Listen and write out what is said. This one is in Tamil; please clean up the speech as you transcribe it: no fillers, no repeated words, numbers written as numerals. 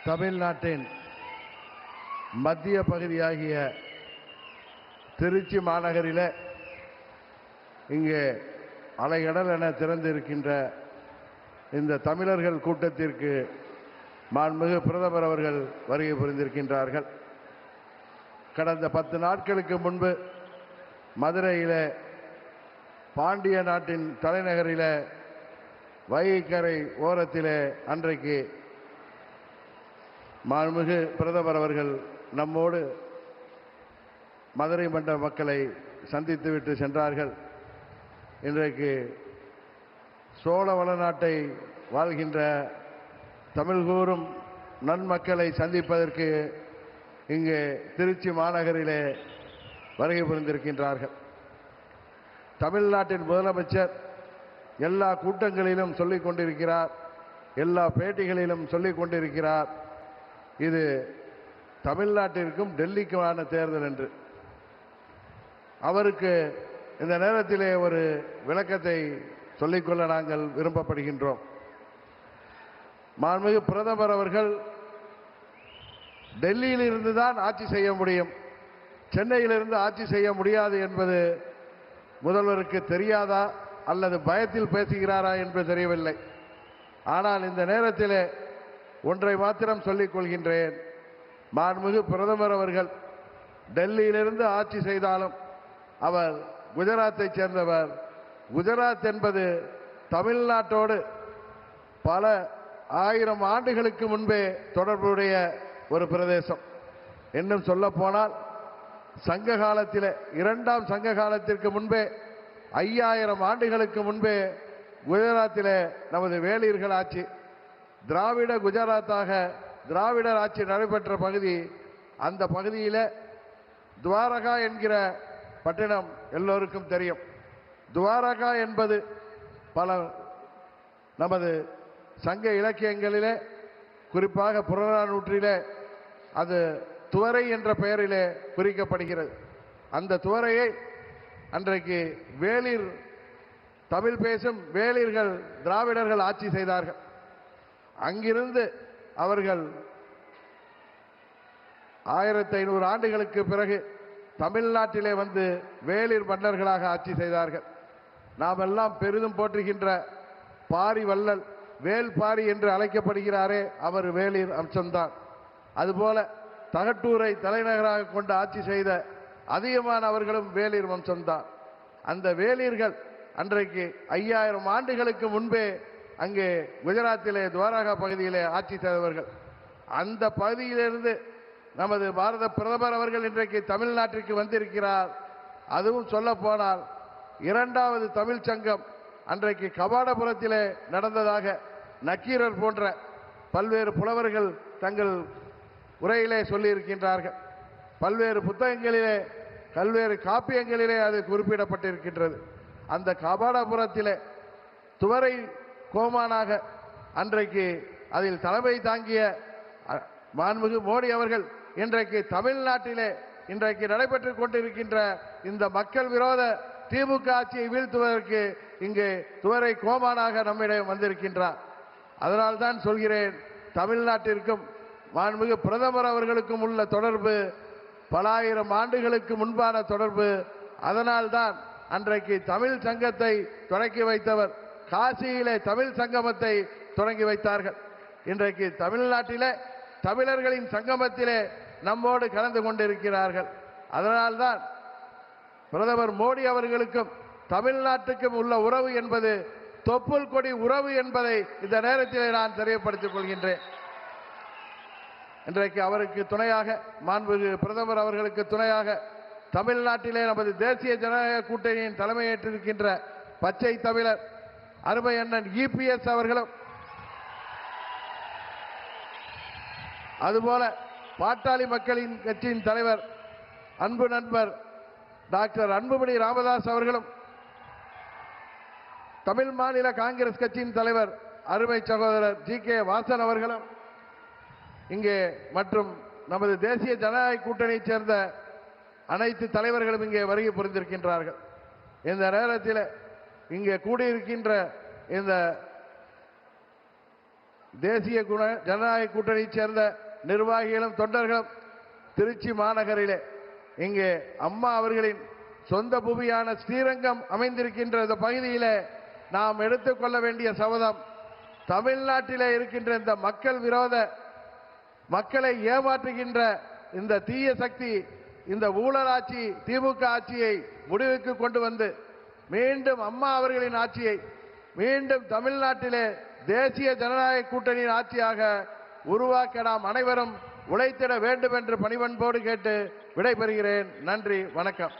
தமிழ்நாட்டின் மத்திய பகுதியாகிய திருச்சி மாநகரில் இங்கே அலைகடல் என திறந்திருக்கின்ற இந்த தமிழர்கள் கூட்டத்திற்கு மாண்புமிகு பிரதமர் அவர்கள் வருகை புரிந்திருக்கின்றார்கள். கடந்த 10 நாட்களுக்கு முன்பு மதுரையில் பாண்டிய நாட்டின் தலைநகரில் வைகைக்கரை ஓரத்தில் அன்றைக்கு மாண்புமிகு பிரதமர் அவர்கள் நம்மோடு மதுரை மண்டல மக்களை சந்தித்துவிட்டு சென்றார்கள். இன்றைக்கு சோழ வளநாட்டை வாழ்கின்ற தமிழ் கூறும் நன்மக்களை சந்திப்பதற்கு இங்கே திருச்சி மாநகரிலே வருகை புரிந்திருக்கின்றார்கள். தமிழ்நாட்டின் முதலமைச்சர் எல்லா கூட்டங்களிலும் சொல்லிக் கொண்டிருக்கிறார், எல்லா பேட்டிகளிலும் சொல்லிக் கொண்டிருக்கிறார், இது தமிழ்நாட்டிற்கும் டெல்லிக்குமான தேர்தல் என்று. அவருக்கு இந்த நேரத்திலே ஒரு விளக்கத்தை சொல்லிக்கொள்ள நாங்கள் விரும்பப்படுகின்றோம். மாண்புமிகு பிரதமர் அவர்கள் டெல்லியில் இருந்து தான் ஆட்சி செய்ய முடியும், சென்னையிலிருந்து ஆட்சி செய்ய முடியாது என்பது முதல்வருக்கு தெரியாதா அல்லது பயத்தில் பேசுகிறாரா என்று தெரியவில்லை. ஆனால் இந்த நேரத்தில் ஒன்றை மாத்திரம் சொல்லிக் கொள்கின்றேன். மாண்புமிகு பிரதமர் அவர்கள் டெல்லியிலிருந்து ஆட்சி செய்தாலும் அவர் குஜராத்தை சேர்ந்தவர். குஜராத் என்பது தமிழ்நாட்டோடு பல ஆயிரம் ஆண்டுகளுக்கு முன்பே தொடர்புடைய ஒரு பிரதேசம். இன்னும் சொல்ல போனால் சங்க காலத்தில் 2ஆம் சங்க காலத்திற்கு முன்பே 5000 ஆண்டுகளுக்கு முன்பே குஜராத்தில் நமது வேளிர்கள் ஆட்சி, திராவிட குஜராத்தாக திராவிடர் ஆட்சி நடைபெற்ற பகுதி. அந்த பகுதியில் துவாரகா என்கிற பட்டினம் எல்லோருக்கும் தெரியும். துவாரகா என்பது பல நமது சங்க இலக்கியங்களிலே, குறிப்பாக புறநானூற்றிலே அது துவரை என்ற பெயரிலே குறிக்கப்படுகிறது. அந்த துவரையை அன்றைக்கு வேளிர், தமிழ் பேசும் வேளிர்கள் திராவிடர்கள் ஆட்சி செய்தார்கள். அங்கிருந்து அவர்கள் 1500 ஆண்டுகளுக்கு பிறகு தமிழ்நாட்டிலே வந்து வேளிர் மன்னர்களாக ஆட்சி செய்தார்கள். நாம் எல்லாம் பெரிதும் போற்றுகின்ற பாரி வள்ளல், வேல் பாரி என்று அழைக்கப்படுகிறாரே, அவர் வேளிர் அம்சம்தான். அதுபோல தகட்டூரை தலைநகராக கொண்டு ஆட்சி செய்த அதிகமானவர்களும் வேளிர் வம்சம்தான். அந்த வேளிர்கள் அன்றைக்கு 5000 ஆண்டுகளுக்கு முன்பே அங்கே குஜராத்திலே துவாரகா பகுதியிலே ஆட்சி செய்தவர்கள். அந்த பகுதியிலிருந்து நமது பாரத பிரதமர் அவர்கள் இன்றைக்கு தமிழ்நாட்டிற்கு வந்திருக்கிறார். அதுவும் சொல்ல போனால் 2வது தமிழ் சங்கம் அன்றைக்கு கபாடபுரத்திலே நடந்ததாக நக்கீரர் போன்ற பல்வேறு புலவர்கள் தங்கள் உரையிலே சொல்லியிருக்கின்றார்கள். பல்வேறு புத்தகங்களிலே, பல்வேறு காப்பியங்களிலே அது குறிப்பிடப்பட்டிருக்கின்றது. அந்த கபாடபுரத்திலே துவரை கோமானாக அன்றைக்கு அதில் தலைமை தாங்கிய மாண்புமிகு மோடி அவர்கள் இன்றைக்கு தமிழ்நாட்டிலே இன்றைக்கு நடைபெற்றுக் கொண்டிருக்கின்ற இந்த மக்கள் விரோத திமுக ஆட்சியை வீழ்த்துவதற்கு இங்கே துவரை கோமானாக நம்மிடம் வந்திருக்கின்றார். அதனால்தான் சொல்கிறேன், தமிழ்நாட்டிற்கும் மாண்புமிகு பிரதமர் அவர்களுக்கும் உள்ள தொடர்பு பல ஆயிரம் ஆண்டுகளுக்கு முன்பான தொடர்பு. அதனால்தான் அன்றைக்கு தமிழ் சங்கத்தை தொடங்கி வைத்தவர் காசியிலே தமிழ் சங்கமத்தை தொடங்கி வைத்தார்கள். இன்றைக்கு தமிழ்நாட்டிலே தமிழர்களின் சங்கமத்திலே நம்மோடு கலந்து கொண்டிருக்கிறார்கள். அதனால்தான் பிரதமர் மோடி அவர்களுக்கும் தமிழ்நாட்டுக்கும் உள்ள உறவு என்பது தொப்புள் கொடி உறவு என்பதை இந்த நேரத்திலே நான் தெரியப்படுத்திக் கொள்கின்றேன். இன்றைக்கு அவருக்கு துணையாக, மாண்புமிகு பிரதமர் அவர்களுக்கு துணையாக தமிழ்நாட்டிலே நமது தேசிய ஜனநாயக கூட்டணியின் தலைமையேற்றிருக்கின்ற பச்சை தமிழர் அருமை அண்ணன் EPS அவர்களும், அதுபோல பாட்டாளி மக்களின் கட்சியின் தலைவர் அன்பு நண்பர் டாக்டர் அன்புமணி ராமதாஸ் அவர்களும், தமிழ் மாநில காங்கிரஸ் கட்சியின் தலைவர் அருமை சகோதரர் GK வாசன் அவர்களும் இங்கே, மற்றும் நமது தேசிய ஜனநாயக கூட்டணியைச் சேர்ந்த அனைத்து தலைவர்களும் இங்கே வருகை புரிந்திருக்கின்றார்கள். இந்த நேரத்தில் இங்கே கூடியிருக்கின்ற இந்த தேசிய ஜனநாயக கூட்டணியைச் சேர்ந்த நிர்வாகிகளும் தொண்டர்களும் திருச்சி மாநகரிலே இங்கே அம்மா அவர்களின் சொந்த பூமியான ஸ்ரீரங்கம் அமைந்திருக்கின்ற இந்த பகுதியிலே நாம் எடுத்துக்கொள்ள வேண்டிய சபதம், தமிழ்நாட்டிலே இருக்கின்ற இந்த மக்கள் விரோத, மக்களை ஏமாற்றுகின்ற இந்த தீய சக்தி, இந்த ஊழலாட்சி திமுக ஆட்சியை முடிவுக்கு கொண்டு வந்து மீண்டும் அம்மா அவர்களின் ஆட்சியை மீண்டும் தமிழ்நாட்டிலே தேசிய ஜனநாயக கூட்டணியின் ஆட்சியாக உருவாக்க நாம் அனைவரும் உழைத்திட வேண்டும் என்று பணிவன்போடு கேட்டு விடைபெறுகிறேன். நன்றி, வணக்கம்.